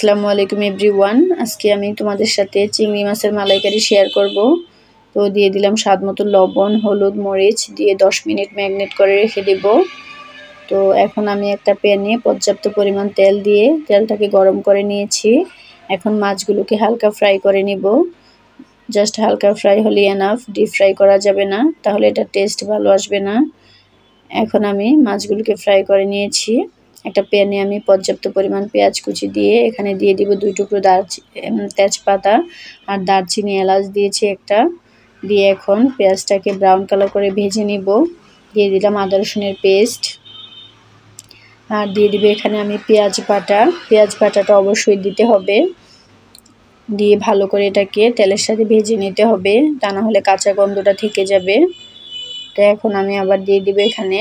আসসালামু আলাইকুম এভরিওয়ান। আজকে আমি তোমাদের সাথে চিংড়ি মাছের মালাইকারি শেয়ার করব। তো দিয়ে দিলাম স্বাদ মতো লবণ, হলুদ, মরিচ দিয়ে 10 মিনিট ম্যারিনেট করে রেখে দেব। তো এখন আমি একটা প্যানে পর্যাপ্ত পরিমাণ তেল দিয়ে তেলটাকে গরম করে নিয়েছি। এখন মাছগুলোকে হালকা ফ্রাই করে নিব। জাস্ট হালকা ফ্রাই হলে এনাফ, ডিপ ফ্রাই করা যাবে না, তাহলে এটা টেস্ট ভালো আসবে না। এখন আমি মাছগুলোকে ফ্রাই করে নিয়েছি। একটা প্যানে আমি পর্যাপ্ত পরিমাণ পেঁয়াজ কুচি দিয়ে এখানে দিয়ে দিব 2 টুকরো তেজপাতা আর দারচিনি, এলাচ দিয়েছি একটা। দিয়ে এখন পেঁয়াজটাকে ব্রাউন কালার করে ভেজে নিব। দিয়ে দিলাম আদা রসুনের পেস্ট আর দিয়ে দিব এখানে আমি পেঁয়াজ বাটাটা অবশ্যই দিতে হবে। দিয়ে ভালো করে এটাকে তেলের সাথে ভেজে নিতে হবে, তা না হলে কাঁচা গন্ধটা থেকে যাবে। তো এখন আমি আবার দিয়ে দিব এখানে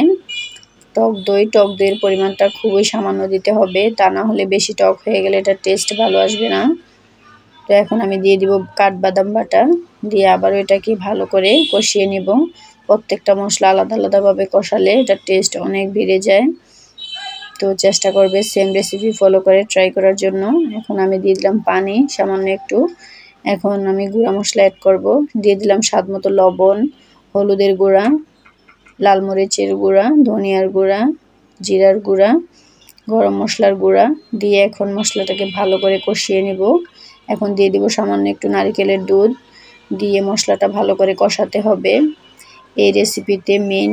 টক দইয়ের পরিমাণটা খুবই সামান্য দিতে হবে, তা না হলে বেশি টক হয়ে গেলে এটা টেস্ট ভালো আসবে না। তো এখন আমি দিয়ে দিব কাঠবাদাম বাটা, দিয়ে আবারও এটাকে ভালো করে কষিয়ে নিব। প্রত্যেকটা মশলা আলাদা আলাদাভাবে কষালে এটার টেস্ট অনেক বেড়ে যায়। তো চেষ্টা করবে সেম রেসিপি ফলো করে ট্রাই করার জন্য। এখন আমি দিয়ে দিলাম পানি সামান্য একটু। এখন আমি গুঁড়া মশলা অ্যাড করব। দিয়ে দিলাম স্বাদ মতো লবণ, হলুদের গুঁড়া, লাল মরিচের গুঁড়া, ধনিয়ার গুঁড়া, জিরার গুঁড়া, গরম মশলার গুঁড়া দিয়ে এখন মশলাটাকে ভালো করে কষিয়ে নিব। এখন দিয়ে দিব সামান্য একটু নারকেলের দুধ, দিয়ে মশলাটা ভালো করে কষাতে হবে। এই রেসিপিতে মেন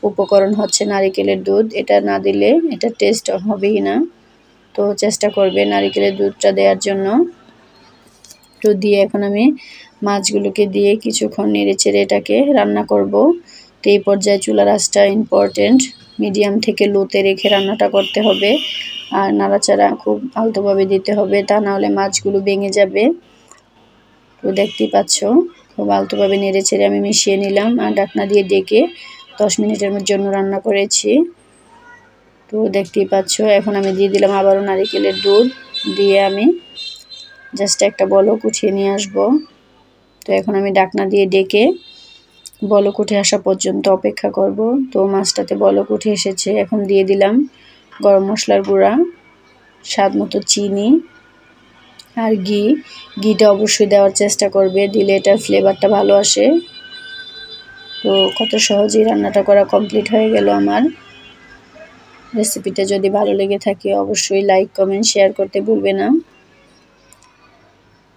উপকরণ হচ্ছে নারকেলের দুধ, এটা না দিলে এটা টেস্ট হবেই না। তো চেষ্টা করবে নারকেলের দুধটা দেওয়ার জন্য। তো দিয়ে এখন আমি মাছগুলোকে দিয়ে কিছুক্ষণ নেড়েচেড়ে এটাকে রান্না করব। তো এই পর্যায়ে চুলার আঁচটা ইম্পর্টেন্ট, মিডিয়াম থেকে লোতে রেখে রান্নাটা করতে হবে। আর নাড়াচাড়া খুব আলতোভাবে দিতে হবে, তা না হলে মাছগুলো ভেঙে যাবে। তো দেখতেই পাচ্ছ খুব আলতোভাবে নেড়েচেড়ে আমি মিশিয়ে নিলাম আর ঢাকনা দিয়ে ডেকে 10 মিনিটের জন্য রান্না করেছি। তো দেখতেই পাচ্ছ এখন আমি দিয়ে দিলাম আবারও নারকেলের দুধ, দিয়ে আমি জাস্ট একটা বলক উঠিয়ে নিয়ে আসব। তো এখন আমি ঢাকনা দিয়ে ডেকে বলক উঠে আসা পর্যন্ত অপেক্ষা করব। তো মাছটাতে বলক উঠে এসেছে, এখন দিয়ে দিলাম গরম মশলার গুঁড়া, স্বাদ মতো চিনি আর ঘিটা অবশ্যই দেওয়ার চেষ্টা করবে, দিলে এটার ফ্লেভারটা ভালো আসে। তো কত সহজেই রান্নাটা করা কমপ্লিট হয়ে গেল আমার। রেসিপিটা যদি ভালো লেগে থাকে অবশ্যই লাইক, কমেন্ট, শেয়ার করতে ভুলবে না।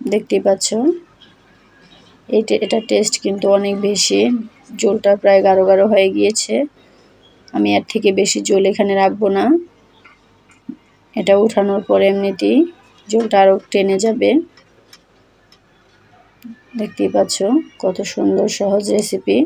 দেখতেই পাচ্ছ এটা টেস্ট কিন্তু অনেক বেশি, ঝোলটা প্রায় গাঢ় গাঢ় হয়ে গিয়েছে। আমি এর থেকে বেশি ঝোল এখানে রাখবো না, এটা উঠানোর পরে এমনিতেই ঝোলটা আরও টেনে যাবে। দেখতেই পাচ্ছ কত সুন্দর সহজ রেসিপি।